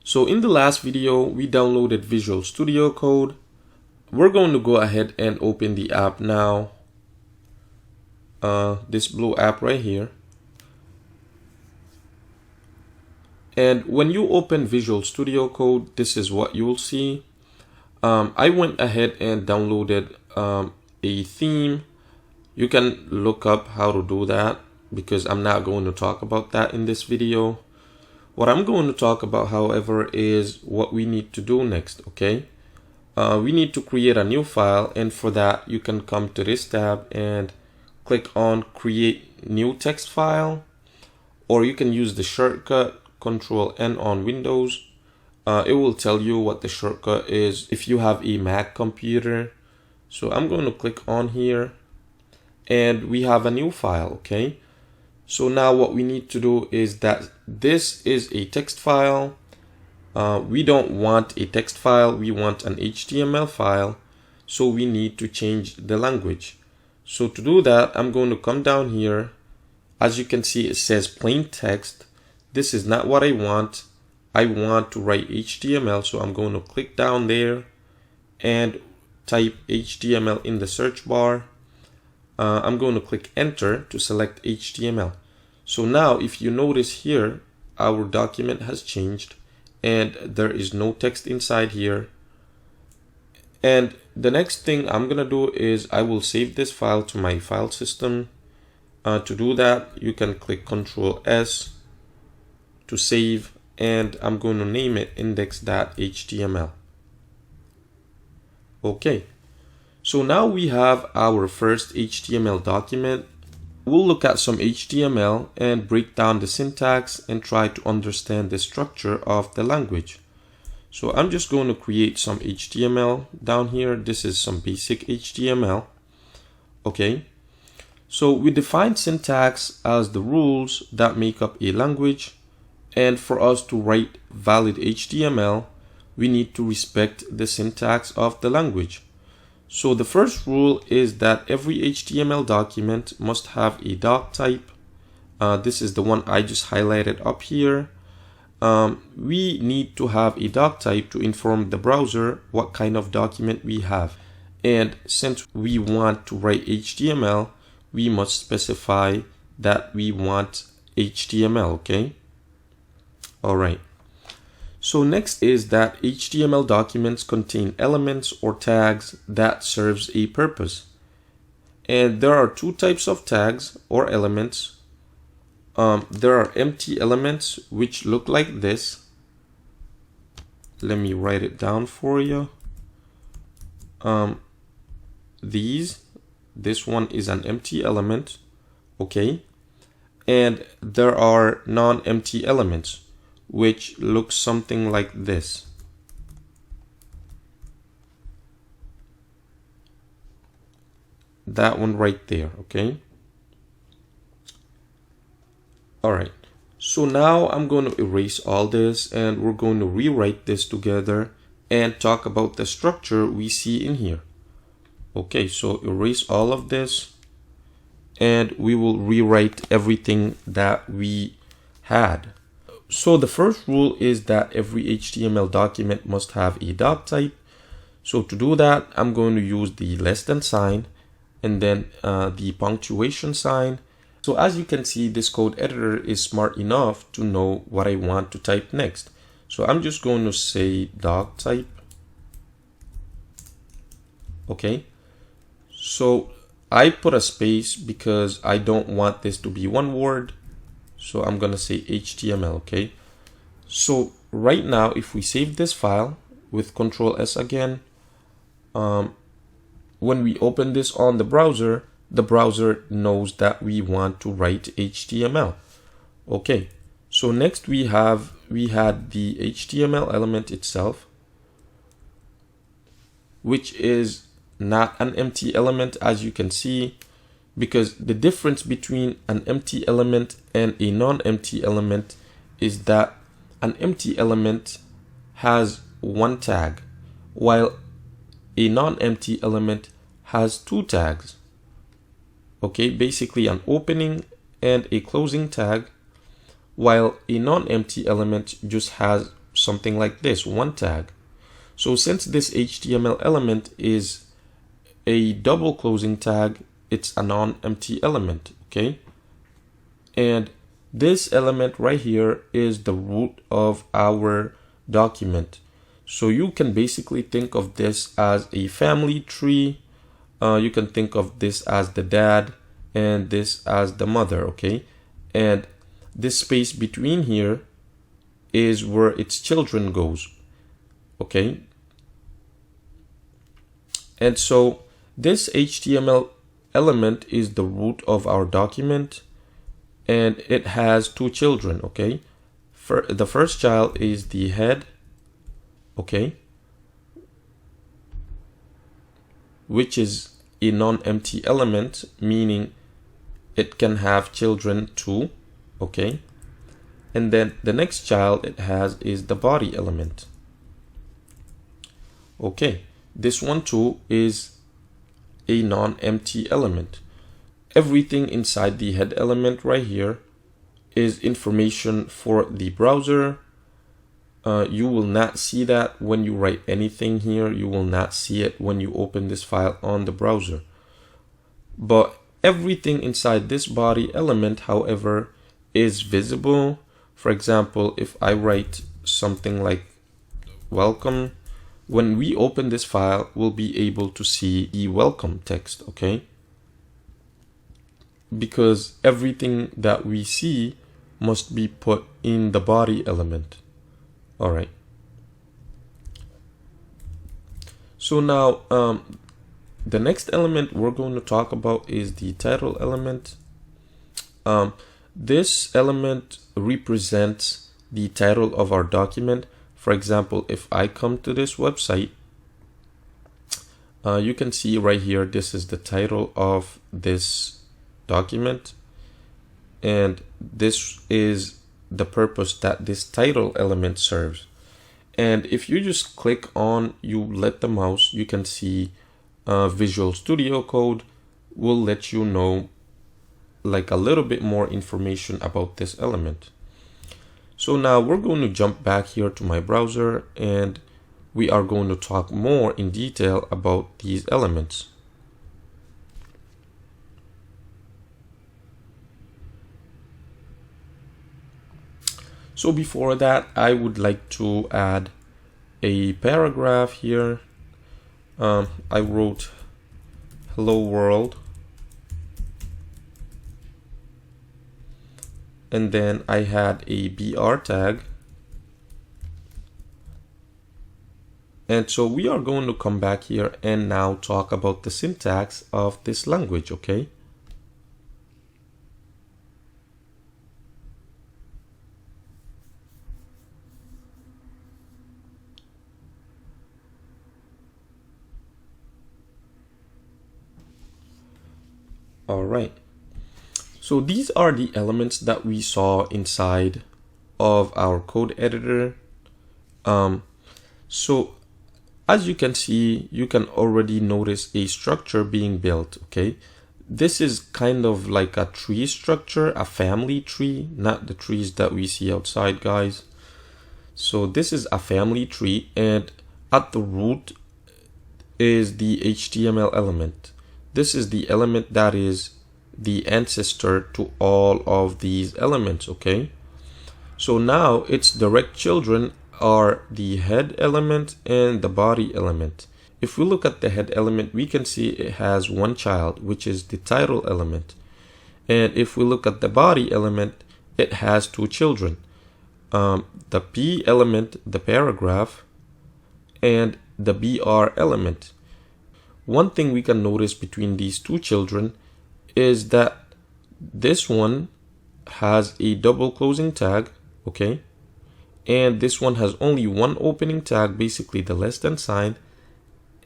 So in the last video, we downloaded Visual Studio Code. We're going to go ahead and open the app now. This blue app right here. And when you open Visual Studio Code, this is what you'll see. I went ahead and downloaded a theme. You can look up how to do that because I'm not going to talk about that in this video. What I'm going to talk about, however, is what we need to do next, okay? We need to create a new file, and for that, you can come to this tab and click on Create New Text File, or you can use the shortcut Control N on Windows. It will tell you what the shortcut is if you have a Mac computer. So I'm going to click on here, and we have a new file, okay? So now what we need to do is that this is a text file. We don't want a text file, we want an HTML file. So we need to change the language. So to do that, I'm going to come down here. As you can see, it says plain text. This is not what I want. I want to write HTML. So I'm going to click down there and type HTML in the search bar. I'm going to click enter to select HTML. So now if you notice here, our document has changed and there is no text inside here. And the next thing I'm going to do is I will save this file to my file system. To do that, you can click Ctrl S to save, and I'm going to name it index.html. Okay. So now we have our first HTML document. We'll look at some HTML and break down the syntax and try to understand the structure of the language. So I'm just going to create some HTML down here. This is some basic HTML. Okay. So we define syntax as the rules that make up a language. And for us to write valid HTML, we need to respect the syntax of the language. So the first rule is that every HTML document must have a doc type. This is the one I just highlighted up here. We need to have a doc type to inform the browser what kind of document we have. And since we want to write HTML, we must specify that we want HTML, okay? All right. So next is that HTML documents contain elements or tags that serves a purpose. And there are two types of tags or elements. There are empty elements which look like this. Let me write it down for you. This one is an empty element, okay? And there are non-empty elements, which looks something like this. That one right there, okay? All right, so now I'm going to erase all this and we're going to rewrite this together and talk about the structure we see in here. Okay, so erase all of this and we will rewrite everything that we had. So the first rule is that every HTML document must have a doc type. So to do that, I'm going to use the less than sign and then the punctuation sign. So as you can see, this code editor is smart enough to know what I want to type next. So I'm just going to say doc type. Okay. So I put a space because I don't want this to be one word. So I'm going to say HTML, okay? So right now, if we save this file with Ctrl S again, when we open this on the browser knows that we want to write HTML. Okay, so next we had the HTML element itself, which is not an empty element, as you can see, because the difference between an empty element and a non-empty element is that an empty element has one tag, while a non-empty element has two tags. Okay, basically an opening and a closing tag, while a non-empty element just has something like this, one tag. So since this HTML element is a double closing tag, it's a non-empty element, okay? And this element right here is the root of our document. So you can basically think of this as a family tree. You can think of this as the dad and this as the mother, okay? And this space between here is where its children goes, okay? And so this HTML element is the root of our document, and it has two children, okay? The first child is the head, okay, which is a non-empty element, meaning it can have children too, okay? And then the next child it has is the body element. Okay, this one too is a non-empty element. Everything inside the head element right here is information for the browser. You will not see that when you write anything here. You will not see it when you open this file on the browser. But everything inside this body element, however, is visible. For example, if I write something like welcome, when we open this file, we'll be able to see the welcome text, okay? Because everything that we see must be put in the body element. All right. So now the next element we're going to talk about is the title element. This element represents the title of our document. For example, if I come to this website, you can see right here, this is the title of this document, and this is the purpose that this title element serves. And if you just click on, you let the mouse, you can see Visual Studio Code will let you know like a little bit more information about this element. So now we're going to jump back here to my browser, and we are going to talk more in detail about these elements. So before that, I would like to add a paragraph here. I wrote hello world, and then I had a BR tag. And so we are going to come back here and now talk about the syntax of this language, okay? All right. So these are the elements that we saw inside of our code editor. So as you can see, you can already notice a structure being built, okay? This is kind of like a tree structure, a family tree, not the trees that we see outside, guys. So this is a family tree, and at the root is the HTML element. This is the element that is the ancestor to all of these elements, okay? So now its direct children are the head element and the body element. If we look at the head element, we can see it has one child, which is the title element. And if we look at the body element, it has two children. The P element, the paragraph, and the BR element. One thing we can notice between these two children is that this one has a double closing tag, okay? And this one has only one opening tag, basically the less than sign,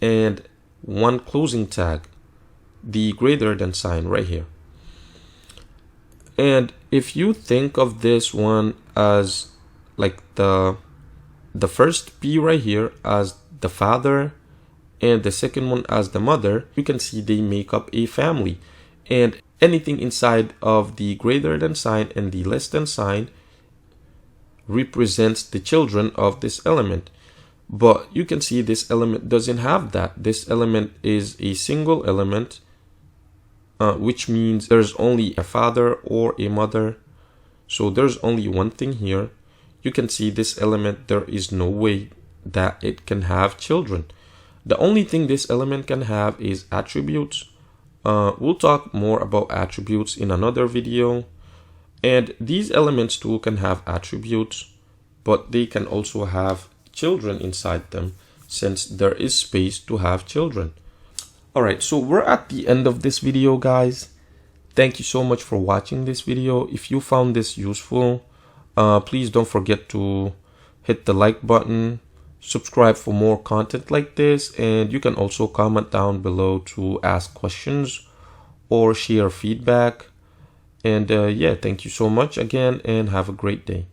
and one closing tag, the greater than sign right here. And if you think of this one as like the first P right here as the father and the second one as the mother, you can see they make up a family. And anything inside of the greater than sign and the less than sign represents the children of this element. But you can see this element doesn't have that. This element is a single element, which means there's only a father or a mother. So there's only one thing here. You can see this element, there is no way that it can have children. The only thing this element can have is attributes. We'll talk more about attributes in another video. And these elements too can have attributes, but they can also have children inside them, since there is space to have children. Alright, so we're at the end of this video, guys. Thank you so much for watching this video. If you found this useful, please don't forget to hit the like button, subscribe for more content like this, and you can also comment down below to ask questions or share feedback. And yeah, thank you so much again, and have a great day.